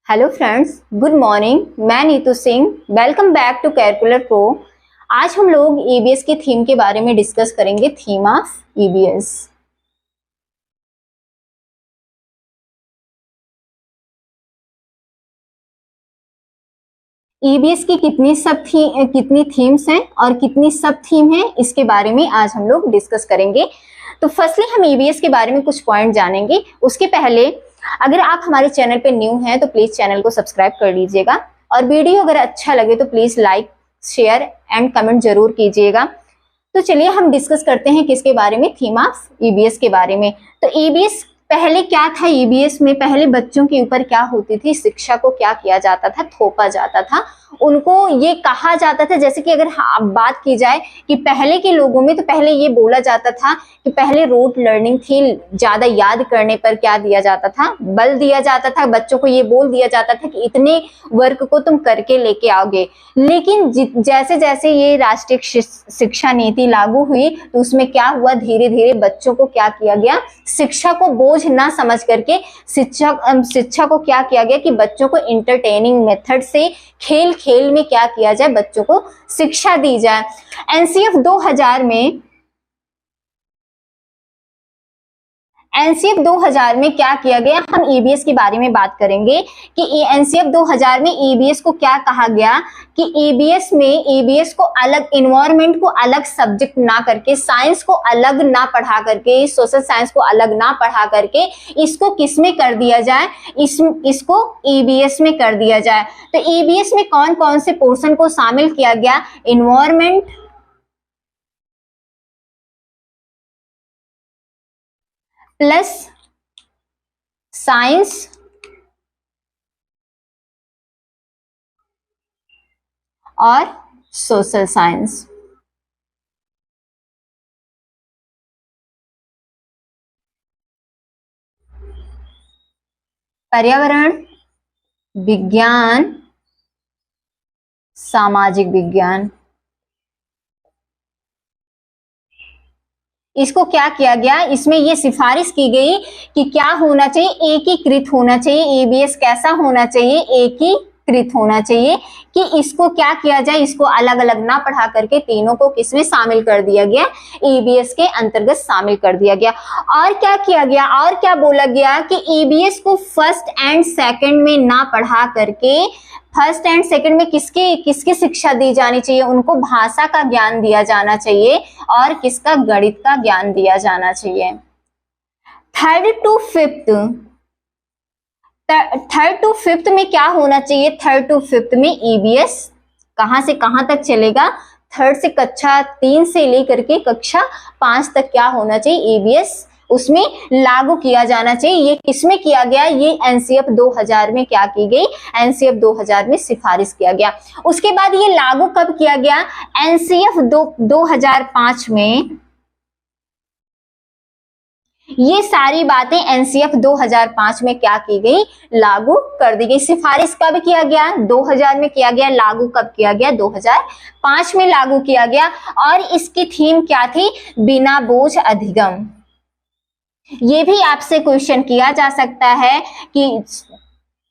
Hello friends, good morning. मैं Neetu Singh. Welcome back to calculator pro. आज हम लोग ईबीएस के थीम के बारे में डिस्कस करेंगे। Theme of EBS. ईबीएस की कितनी थीम्स हैं और कितनी सब थीम हैं, इसके बारे में आज हम लोग डिस्कस करेंगे। तो फर्स्टली हम ईबीएस के बारे में कुछ पॉइंट जानेंगे। उसके पहले अगर आप हमारे चैनल पे न्यू हैं तो प्लीज चैनल को सब्सक्राइब कर लीजिएगा और वीडियो अगर अच्छा लगे तो please like, share and comment जरूर कीजिएगा। तो चलिए हम डिस्कस करते हैं किसके बारे में, थीम ऑफ ईबीएस के बारे में। तो ईबीएस पहले क्या था? ईबीएस में पहले बच्चों के ऊपर क्या होती थी, शिक्षा को क्या किया जाता था, थोपा जाता था। उनको ये कहा जाता था, जैसे कि अगर आप बात की जाए कि पहले के लोगों में, तो पहले ये बोला जाता था कि पहले रोट लर्निंग थी, ज्यादा याद करने पर क्या दिया जाता था, बल दिया जाता था। बच्चों को ये बोल दिया जाता था कि इतने वर्क को तुम करके लेके आओगे। लेकिन जैसे जैसे ये राष्ट्रीय शिक्षा नीति लागू हुई तो उसमें क्या हुआ, धीरे धीरे बच्चों को क्या किया गया, शिक्षा को बोझ ना समझ करके शिक्षा को क्या किया गया कि बच्चों को इंटरटेनिंग मेथड से, खेल खेल में क्या किया जाए, बच्चों को शिक्षा दी जाए। एनसीएफ 2000 में क्या किया गया, हम ईबीएस के बारे में बात करेंगे कि एनसीएफ 2000 में ईबीएस को क्या कहा गया कि ईबीएस को अलग, इन्वायरमेंट को अलग सब्जेक्ट ना करके, साइंस को अलग ना पढ़ा करके, सोशल साइंस को अलग ना पढ़ा करके इसको किस में कर दिया जाए, इसको ईबीएस में कर दिया जाए। तो ईबीएस में कौन कौन से पोर्शन को शामिल किया गया, इन्वायरमेंट प्लस साइंस और सोशल साइंस। पर्यावरण विज्ञान, सामाजिक विज्ञान, इसको क्या किया गया, इसमें ये सिफारिश की गई कि क्या होना चाहिए, एकीकृत होना चाहिए। ईबीएस कैसा होना चाहिए, एकीकृत होना चाहिए कि इसको क्या किया जाए, इसको अलग अलग ना पढ़ा करके तीनों को किसमें शामिल कर दिया गया, ईबीएस के अंतर्गत शामिल कर दिया गया। और क्या किया गया, और क्या बोला गया कि ईबीएस को फर्स्ट एंड सेकंड में ना पढ़ा करके, फर्स्ट एंड सेकंड में किसकी शिक्षा दी जानी चाहिए, उनको भाषा का ज्ञान दिया जाना चाहिए और किसका, गणित का ज्ञान दिया जाना चाहिए। थर्ड टू फिफ्थ में क्या होना चाहिए, थर्ड टू फिफ्थ में ईबीएस कहां से कहां तक चलेगा, थर्ड से कक्षा 3 से लेकर के कक्षा 5 तक क्या होना चाहिए, ईबीएस उसमें लागू किया जाना चाहिए। ये किसमें किया गया, ये एनसीएफ 2000 में क्या की गई, एनसीएफ 2000 में सिफारिश किया गया। उसके बाद ये लागू कब किया गया, एनसीएफ 2005 में। ये सारी बातें एनसीएफ 2005 में क्या की गई, लागू कर दी गई। सिफारिश कब किया गया, 2000 में किया गया। लागू कब किया गया, 2005 में लागू किया गया। और इसकी थीम क्या थी, बिना बोझ अधिगम। ये भी आपसे क्वेश्चन किया जा सकता है कि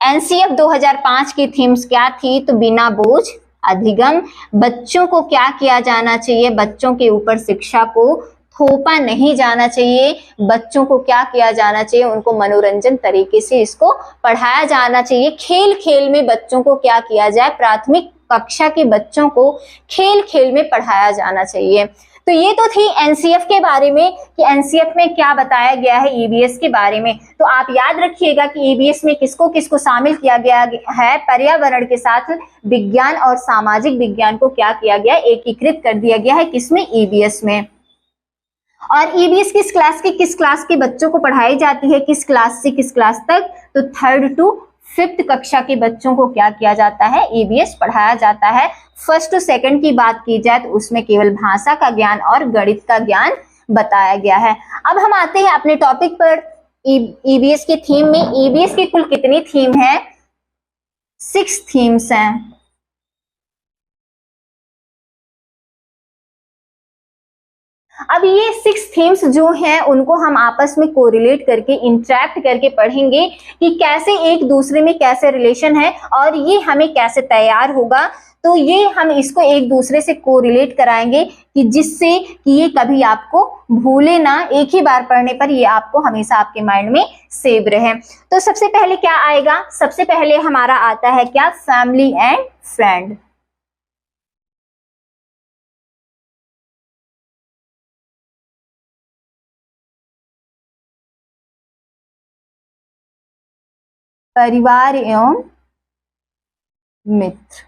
एनसीएफ 2005 की थीम्स क्या थी, तो बिना बोझ अधिगम। बच्चों को क्या किया जाना चाहिए, बच्चों के ऊपर शिक्षा को थोपा नहीं जाना चाहिए। बच्चों को क्या किया जाना चाहिए, उनको मनोरंजन तरीके से इसको पढ़ाया जाना चाहिए। खेल खेल में बच्चों को क्या किया जाए, प्राथमिक कक्षा के बच्चों को खेल खेल में पढ़ाया जाना चाहिए। तो ये तो थी एनसीएफ के बारे में कि एनसीएफ में क्या बताया गया है ईबीएस के बारे में। तो आप याद रखिएगा कि ईबीएस में किसको किसको शामिल किया गया है, पर्यावरण के साथ विज्ञान और सामाजिक विज्ञान को क्या किया गया, एकीकृत कर दिया गया है, किसमें, ईबीएस में। और ईबीएस किस क्लास के बच्चों को पढ़ाई जाती है, किस क्लास से किस क्लास तक, तो थर्ड टू फिफ्थ कक्षा के बच्चों को क्या किया जाता है, ईबीएस पढ़ाया जाता है। फर्स्ट टू सेकंड की बात की जाए तो उसमें केवल भाषा का ज्ञान और गणित का ज्ञान बताया गया है। अब हम आते हैं अपने टॉपिक पर, ईबीएस की थीम में। ईबीएस की कुल कितनी थीम है, 6 थीम्स हैं। अब ये 6 थीम्स जो हैं उनको हम आपस में कोरिलेट करके इंटरेक्ट करके पढ़ेंगे कि कैसे एक दूसरे में कैसे रिलेशन है और ये हमें कैसे तैयार होगा। तो ये हम इसको एक दूसरे से कोरिलेट कराएंगे कि जिससे कि ये कभी आपको भूले ना, एक ही बार पढ़ने पर ये आपको हमेशा आपके माइंड में सेव रहे। तो सबसे पहले क्या आएगा, सबसे पहले हमारा आता है क्या, फैमिली एंड फ्रेंड। परिवार एवं मित्र।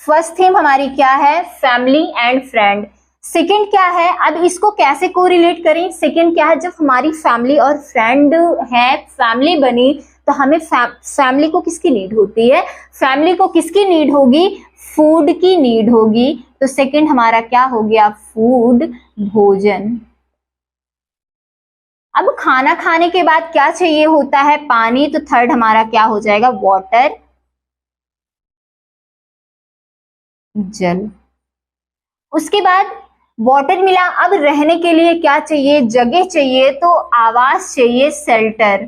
फर्स्ट थीम हमारी क्या है, फैमिली एंड फ्रेंड। सेकंड क्या है, अब इसको कैसे कोरिलेट करें। सेकंड क्या है, जब हमारी फैमिली और फ्रेंड है, फैमिली बनी, तो हमें फैमिली को किसकी नीड होती है, फैमिली को किसकी नीड होगी, फूड की नीड होगी। तो सेकंड हमारा क्या हो गया, फूड, भोजन। अब खाना खाने के बाद क्या चाहिए होता है, पानी। तो थर्ड हमारा क्या हो जाएगा, वाटर, जल। उसके बाद वाटर मिला, अब रहने के लिए क्या चाहिए, जगह चाहिए, तो आवास चाहिए, शेल्टर।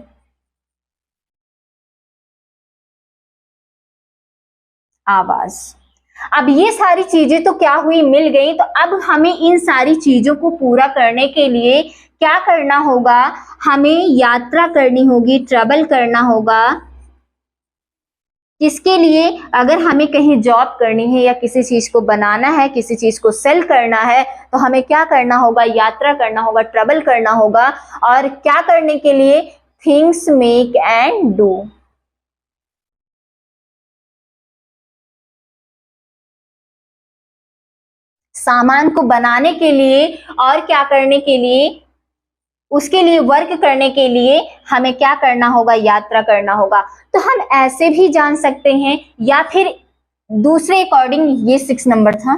आवास। अब ये सारी चीजें तो क्या हुई, मिल गई। तो अब हमें इन सारी चीजों को पूरा करने के लिए क्या करना होगा, हमें यात्रा करनी होगी, ट्रैवल करना होगा। किसके लिए, अगर हमें कहीं जॉब करनी है या किसी चीज को बनाना है, किसी चीज को सेल करना है, तो हमें क्या करना होगा, यात्रा करना होगा, ट्रैवल करना होगा। और क्या करने के लिए, थिंग्स मेक एंड डू। सामान को बनाने के लिए और क्या करने के लिए, उसके लिए वर्क करने के लिए हमें क्या करना होगा, यात्रा करना होगा। तो हम ऐसे भी जान सकते हैं, या फिर दूसरे अकॉर्डिंग, ये 6 नंबर था,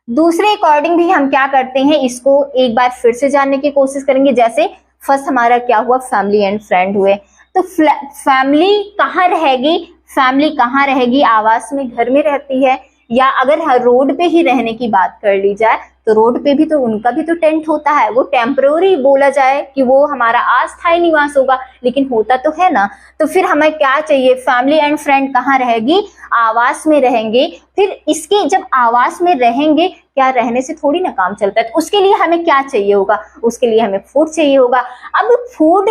दूसरे अकॉर्डिंग भी हम क्या करते हैं, इसको एक बार फिर से जानने की कोशिश करेंगे। जैसे फर्स्ट हमारा क्या हुआ, फैमिली एंड फ्रेंड हुए। तो फैमिली कहाँ रहेगी, फैमिली कहाँ रहेगी, आवास में, घर में रहती है। या अगर हर रोड पे ही रहने की बात कर ली जाए, तो रोड पे भी तो उनका भी तो टेंट होता है, वो टेम्पररी बोला जाए कि वो हमारा अस्थायी निवास होगा, लेकिन होता तो है ना। तो फिर हमें क्या चाहिए, फैमिली एंड फ्रेंड कहाँ रहेगी, आवास में रहेंगे। फिर इसके जब आवास में रहेंगे, क्या रहने से थोड़ी ना काम चलता है, तो उसके लिए हमें क्या चाहिए होगा, उसके लिए हमें फूड चाहिए होगा। अब फूड,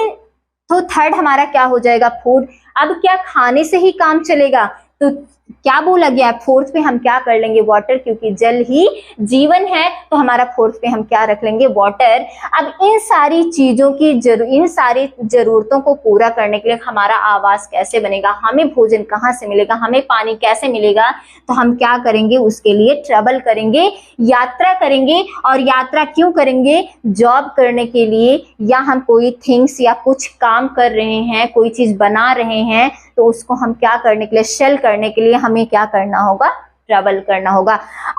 तो थर्ड हमारा क्या हो जाएगा, फूड। अब क्या खाने से ही काम चलेगा, तो क्या बोला गया, फोर्थ पे हम क्या कर लेंगे, वाटर, क्योंकि जल ही जीवन है। तो हमारा फोर्थ पे हम क्या रख लेंगे, वाटर। अब इन सारी चीजों की इन सारी जरूरतों को पूरा करने के लिए हमारा आवास कैसे बनेगा, हमें भोजन कहाँ से मिलेगा, हमें पानी कैसे मिलेगा, तो हम क्या करेंगे, उसके लिए ट्रैवल करेंगे, यात्रा करेंगे। और यात्रा क्यों करेंगे, जॉब करने के लिए, या हम कोई थिंग्स या कुछ काम कर रहे हैं, कोई चीज बना रहे हैं, तो उसको हम क्या करने के लिए, सेल करने के लिए हमें क्या करना होगा, ट्रैवल करना होगा।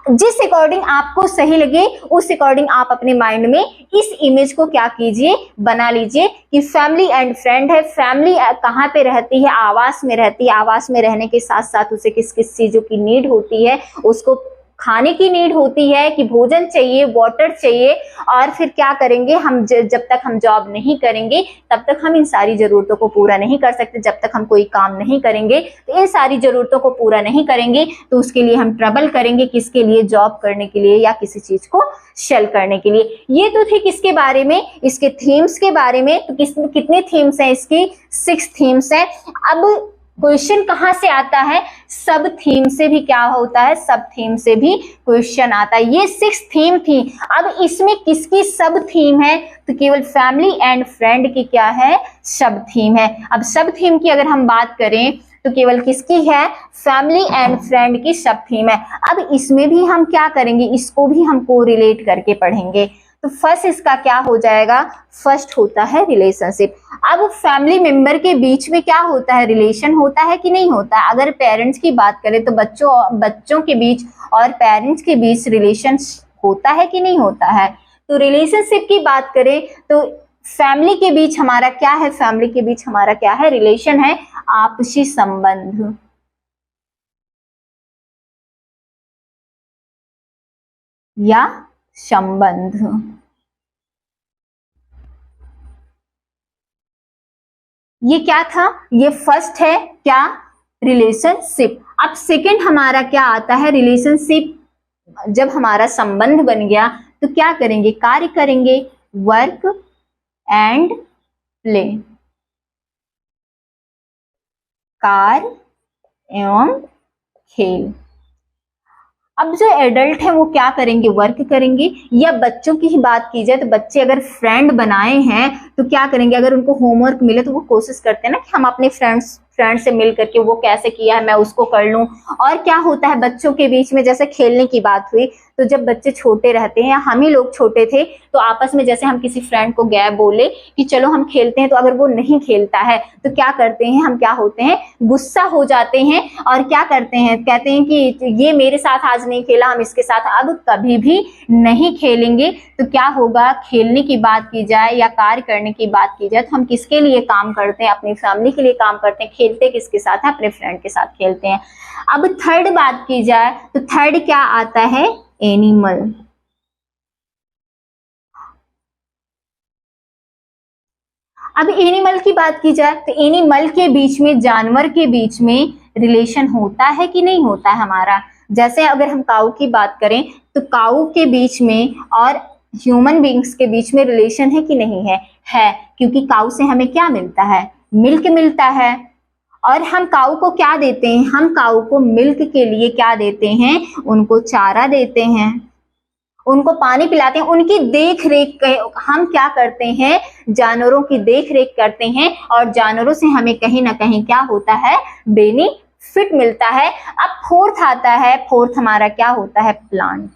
जिस अकॉर्डिंग आपको सही लगे, उस अकॉर्डिंग आप अपने माइंड में इस इमेज को क्या कीजिए, बना लीजिए कि फैमिली एंड फ्रेंड है। फैमिली कहाँ पे रहती है, आवास में रहती है। आवास में रहने के साथ साथ उसे किस किस चीजों की नीड होती है, उसको खाने की नीड होती है कि भोजन चाहिए, वाटर चाहिए। और फिर क्या करेंगे हम, जब तक हम जॉब नहीं करेंगे तब तक हम इन सारी जरूरतों को पूरा नहीं कर सकते। जब तक हम कोई काम नहीं करेंगे, तो इन सारी जरूरतों को पूरा नहीं करेंगे, तो उसके लिए हम ट्रैवल करेंगे, किसके लिए, जॉब करने के लिए या किसी चीज को सेल करने के लिए। ये तो थे किसके बारे में, इसके थीम्स के बारे में। तो कितने थीम्स हैं इसकी, 6 थीम्स हैं। अब क्वेश्चन कहां से आता है, सब थीम से भी क्या होता है, सब थीम से भी क्वेश्चन आता है। ये 6 थीम थी। अब इसमें किसकी सब थीम है, तो केवल फैमिली एंड फ्रेंड की क्या है, सब थीम है। अब सब थीम की अगर हम बात करें, तो केवल किसकी है, फैमिली एंड फ्रेंड की सब थीम है। अब इसमें भी हम क्या करेंगे, इसको भी हम कोरिलेट करके पढ़ेंगे। तो फर्स्ट इसका क्या हो जाएगा, फर्स्ट होता है रिलेशनशिप। अब फैमिली मेंबर के बीच में क्या होता है, रिलेशन होता है कि नहीं होता है। अगर पेरेंट्स की बात करें तो बच्चों के बीच और पेरेंट्स के बीच रिलेशन होता है कि नहीं होता है। तो रिलेशनशिप की बात करें तो फैमिली के बीच हमारा क्या है, फैमिली के बीच हमारा क्या है, रिलेशन है, आपसी संबंध। या संबंध। ये क्या था, ये फर्स्ट है क्या, रिलेशनशिप। अब सेकंड हमारा क्या आता है, रिलेशनशिप। जब हमारा संबंध बन गया तो क्या करेंगे, कार्य करेंगे, वर्क एंड प्ले, कार्य एवं खेल। अब जो एडल्ट है वो क्या करेंगे, वर्क करेंगे। या बच्चों की ही बात की जाए तो बच्चे अगर फ्रेंड बनाए हैं तो क्या करेंगे, अगर उनको होमवर्क मिले तो वो कोशिश करते हैं ना कि हम अपने फ्रेंड से मिल करके वो कैसे किया है मैं उसको कर लूं। और क्या होता है बच्चों के बीच में, जैसे खेलने की बात हुई तो जब बच्चे छोटे रहते हैं या हम ही लोग छोटे थे तो आपस में जैसे हम किसी फ्रेंड को गए बोले कि चलो हम खेलते हैं, तो अगर वो नहीं खेलता है तो क्या करते हैं हम, क्या होते हैं, गुस्सा हो जाते हैं और क्या करते हैं, कहते हैं कि ये मेरे साथ आज नहीं खेला, हम इसके साथ अब कभी भी नहीं खेलेंगे। तो क्या होगा, खेलने की बात की जाए या कार्य करने की बात की जाए तो हम किसके लिए काम करते हैं, अपनी फैमिली के लिए काम करते हैं। खेलते किसके साथ है, अपने फ्रेंड के साथ खेलते हैं। अब थर्ड बात की जाए तो थर्ड क्या आता है, एनिमल। अब एनिमल की बात की जाए तो एनिमल के बीच में, जानवर के बीच में रिलेशन होता है कि नहीं होता है हमारा। जैसे अगर हम काऊ की बात करें तो काऊ के बीच में और ह्यूमन बींग्स के बीच में रिलेशन है कि नहीं है, है, क्योंकि काऊ से हमें क्या मिलता है, मिल्क मिलता है। और हम काऊ को क्या देते हैं, हम काऊ को मिल्क के लिए क्या देते हैं, उनको चारा देते हैं, उनको पानी पिलाते हैं, उनकी देख रेख हम क्या करते हैं, जानवरों की देख रेख करते हैं और जानवरों से हमें कहीं ना कहीं क्या होता है, बेनिफिट मिलता है। अब फोर्थ आता है, फोर्थ हमारा क्या होता है, प्लांट।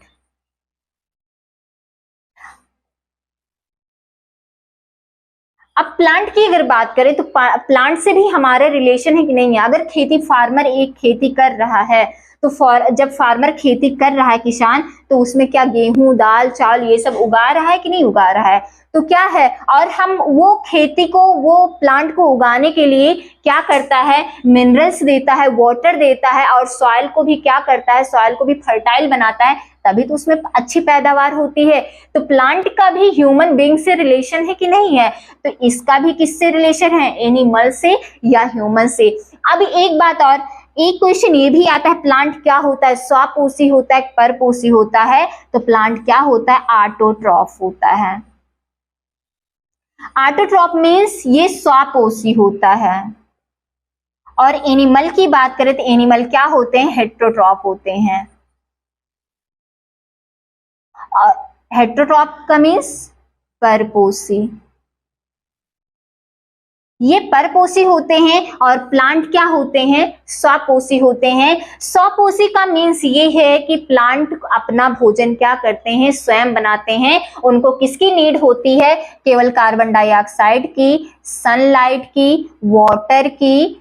अब प्लांट की अगर बात करें तो प्लांट से भी हमारा रिलेशन है कि नहीं है। अगर खेती, फार्मर एक खेती कर रहा है तो जब फार्मर खेती कर रहा है, किसान, तो उसमें क्या गेहूं, दाल, चावल ये सब उगा रहा है कि नहीं उगा रहा है, तो क्या है, और हम वो खेती को, वो प्लांट को उगाने के लिए क्या करता है, मिनरल्स देता है, वाटर देता है और सॉइल को भी क्या करता है, सॉइल को भी फर्टाइल बनाता है, तभी तो उसमें अच्छी पैदावार होती है। तो प्लांट का भी ह्यूमन बीइंग से रिलेशन है कि नहीं है, तो इसका भी किससे रिलेशन है, एनिमल से या ह्यूमन से। अब एक बात और, एक क्वेश्चन ये भी आता है, प्लांट क्या होता है, स्वापोषी होता है, परपोषी होता है, तो प्लांट क्या होता है, ऑटोट्रॉफ होता है। ऑटोट्रॉफ मीन्स ये स्वापोषी होता है। और एनिमल की बात करें तो एनिमल क्या होते हैं, हेट्रोट्रॉफ होते हैं। हेट्रोट्रॉफ का मीन्स परपोषी, ये परपोषी होते हैं और प्लांट क्या होते हैं, स्वापोषी होते हैं। स्वापोषी का मीन्स ये है कि प्लांट अपना भोजन क्या करते हैं, स्वयं बनाते हैं। उनको किसकी नीड होती है, केवल कार्बन डाइऑक्साइड की, सनलाइट की, वाटर की,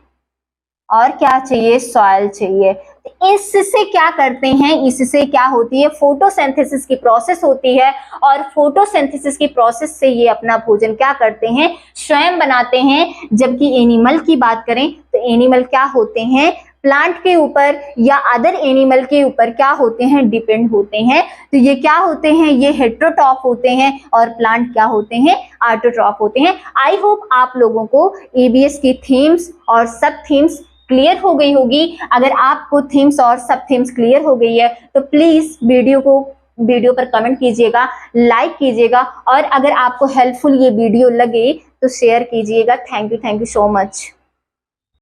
और क्या चाहिए, सॉइल चाहिए। इससे क्या करते हैं, इससे क्या होती है, फोटोसिंथेसिस की प्रोसेस होती है और फोटोसिंथेसिस की प्रोसेस से ये अपना भोजन क्या करते हैं, स्वयं बनाते हैं। जबकि एनिमल की बात करें तो एनिमल क्या होते हैं, प्लांट के ऊपर या अदर एनिमल के ऊपर क्या होते हैं, डिपेंड होते हैं। तो ये क्या होते हैं, ये हेट्रोट्रॉफ होते हैं और प्लांट क्या होते हैं, ऑटोट्रॉफ होते हैं। आई होप आप लोगों को ईबीएस की थीम्स और सब थीम्स क्लियर हो गई होगी। अगर आपको थीम्स और सब थीम्स क्लियर हो गई है तो प्लीज वीडियो पर कमेंट कीजिएगा, लाइक कीजिएगा और अगर आपको हेल्पफुल ये वीडियो लगे तो शेयर कीजिएगा। Thank you so much.